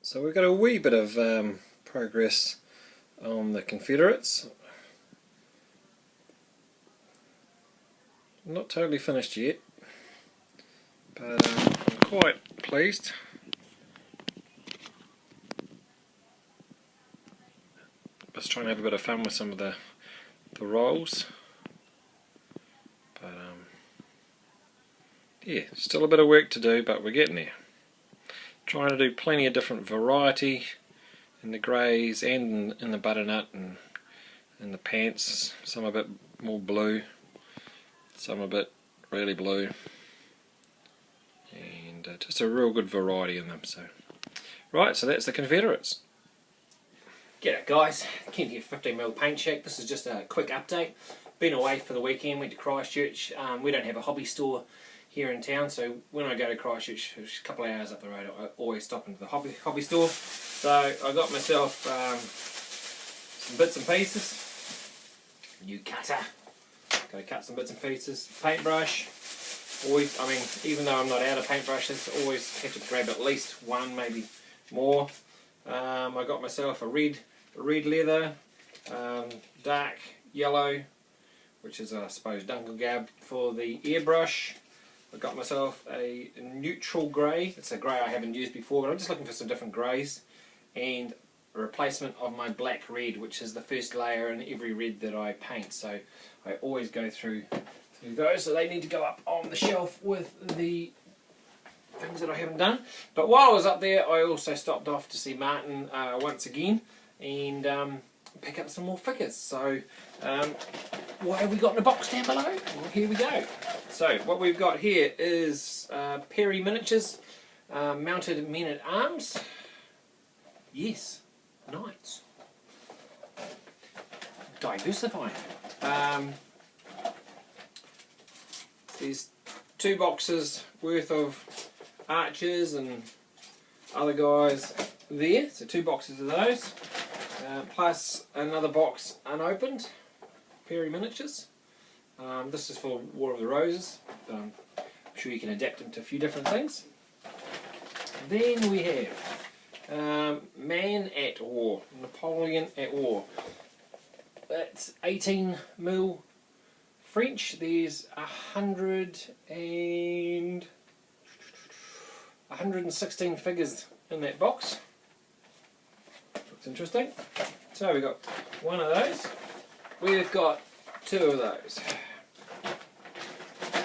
So we've got a wee bit of progress on the Confederates. Not totally finished yet, but I'm quite pleased. Just trying to have a bit of fun with some of the rolls, but yeah, still a bit of work to do, but we're getting there. Trying to do plenty of different variety in the greys and in the butternut and in the pants. Some a bit more blue, some a bit really blue, and just a real good variety in them. So, right, so that's the Confederates. G'day guys, Kent here, 15mm Paint Shack. This is just a quick update. Been away for the weekend, went to Christchurch. We don't have a hobby store here in town, so when I go to Christchurch, which is a couple of hours up the road, I always stop into the hobby store. So I got myself some bits and pieces, new cutter, got to cut some bits and pieces, paintbrush. Always, I mean, even though I'm not out of paintbrushes, always have to grab at least one, maybe more. I got myself a red leather, dark yellow, which is I suppose Dunkel Gab for the airbrush. I got myself a neutral grey. It's a grey I haven't used before, but I'm just looking for some different greys, and a replacement of my black red, which is the first layer in every red that I paint. So I always go through those, so they need to go up on the shelf with the things that I haven't done. But while I was up there, I also stopped off to see Martin once again and pick up some more figures. So what have we got in the box down below? Well, here we go. So what we've got here is Perry miniatures, mounted men at arms. Yes, knights. Diversifying. There's 2 boxes worth of archers and other guys there, so 2 boxes of those, plus another box unopened, Perry miniatures. This is for War of the Roses. I'm sure you can adapt them to a few different things. Then we have Man at War, Napoleon at War. That's 18mm French. There's 116 figures in that box. Looks interesting. So we've got one of those. We've got 2 of those.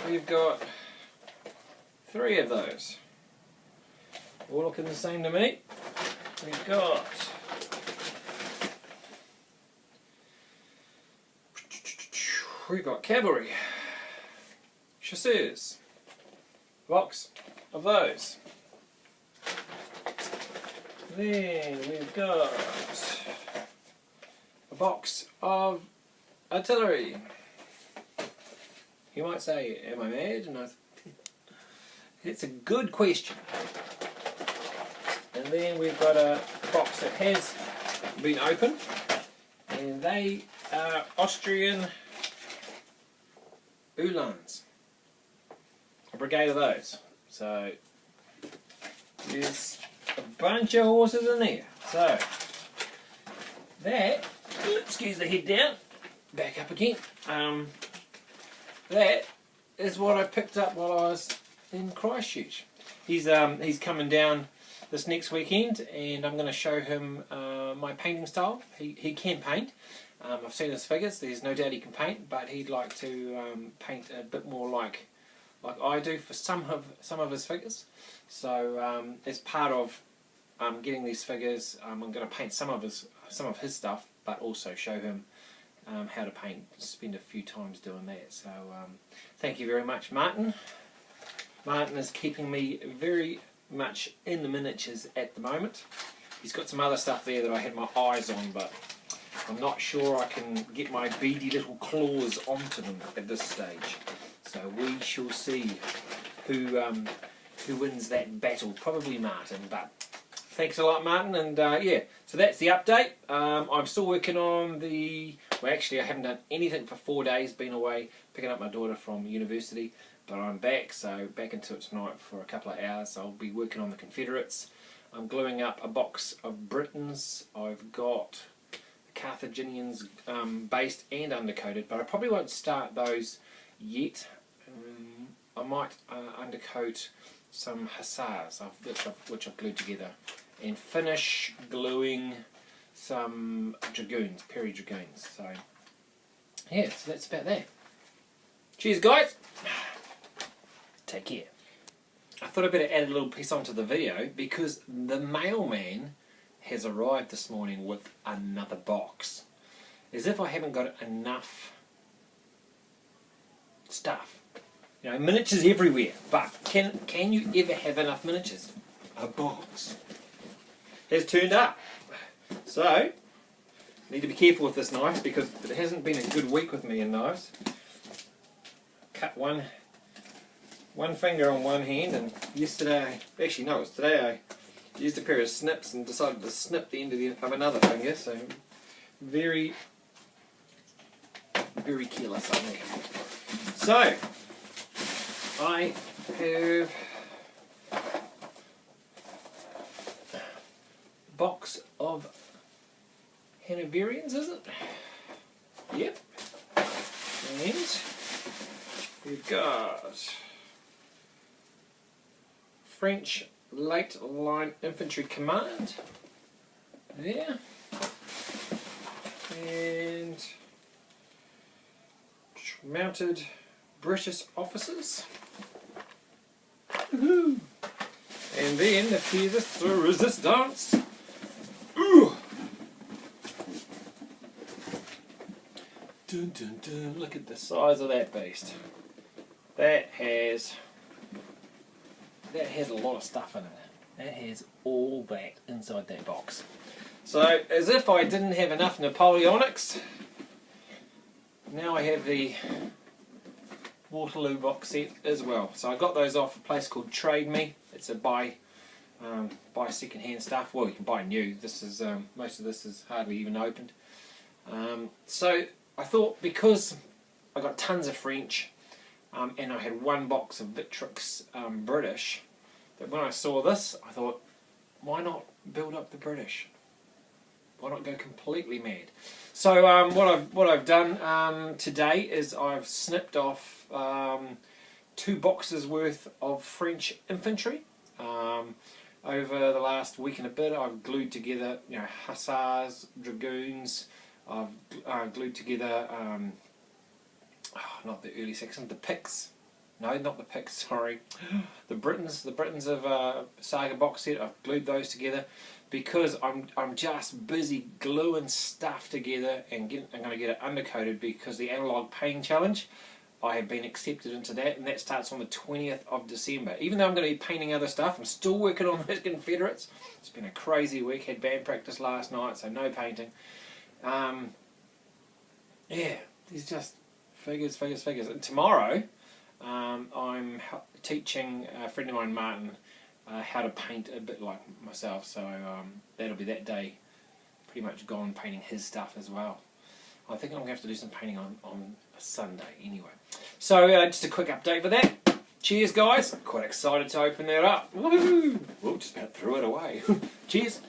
We've got 3 of those. All looking the same to me. We've got cavalry, chasseurs, box of those. Then we've got a box of artillery. You might say, am I mad? And it's a good question. And then we've got a box that has been opened, and they are Austrian Uhlans. A brigade of those. So there's a bunch of horses in there. So that, excuse the head down, back up again. That is what I picked up while I was in Christchurch. He's coming down this next weekend, and I'm going to show him my painting style. He can paint. I've seen his figures. There's no doubt he can paint, but he'd like to paint a bit more like I do for some of his figures. So as part of getting these figures, I'm going to paint some of his stuff, but also show him how to paint. Spend a few times doing that. So thank you very much, Martin. Martin is keeping me very much in the miniatures at the moment. He's got some other stuff there that I had my eyes on, but I'm not sure I can get my beady little claws onto them at this stage. So we shall see who wins that battle. Probably Martin, but thanks a lot, Martin. And yeah, so that's the update. I'm still working on well, actually I haven't done anything for 4 days, been away picking up my daughter from university, but I'm back, so back into it tonight for a couple of hours. I'll be working on the Confederates. I'm gluing up a box of Britons. I've got Carthaginians based and undercoated, but I probably won't start those yet. I might undercoat some hussars which I've glued together, and finish gluing some dragoons, Perry dragoons. So yeah, so that's about that. Cheers guys, take care. I thought I'd better add a little piece onto the video because the mailman has arrived this morning with another box. As if I haven't got enough stuff. You know, miniatures everywhere, but can you ever have enough miniatures? A box has turned up. So, I need to be careful with this knife because it hasn't been a good week with me in knives. Cut one finger on one hand, and yesterday, actually no, it was today, I used a pair of snips and decided to snip the end of another finger, so very, very careless on there. So, I have a box of Hanoverians, is it? Yep. And we've got French Late Line Infantry Command there, and mounted British officers. Woohoo! And then appears the resistance. Ooh! Dun, dun, dun. Look at the size of that beast. That has a lot of stuff in it. That has all that inside that box. So, as if I didn't have enough Napoleonics, now I have the Waterloo box set as well. So I got those off a place called Trade Me. It's a buy second-hand stuff. Well, you can buy new. This is most of this is hardly even opened. So I thought, because I got tons of French and I had one box of Victrix British, that when I saw this, I thought, why not build up the British? Why not go completely mad? So what I've done today is I've snipped off 2 boxes worth of French infantry. Over the last week and a bit, I've glued together, you know, hussars, dragoons. I've glued together, not the early section, the picks. No, not the picks. Sorry, the Britons of Saga box set. I've glued those together because I'm just busy gluing stuff together, and I'm going to get it undercoated because the analog painting challenge, I have been accepted into that, and that starts on the 20th of December. Even though I'm going to be painting other stuff, I'm still working on those Confederates. It's been a crazy week. Had band practice last night, so no painting. Yeah, there's just figures. And tomorrow, I'm teaching a friend of mine, Martin, how to paint a bit like myself. So that'll be that day, pretty much gone painting his stuff as well. I think I'm going to have to do some painting on a Sunday anyway. So just a quick update for that. Cheers guys, quite excited to open that up. Woohoo! Well, just about threw it away. Cheers.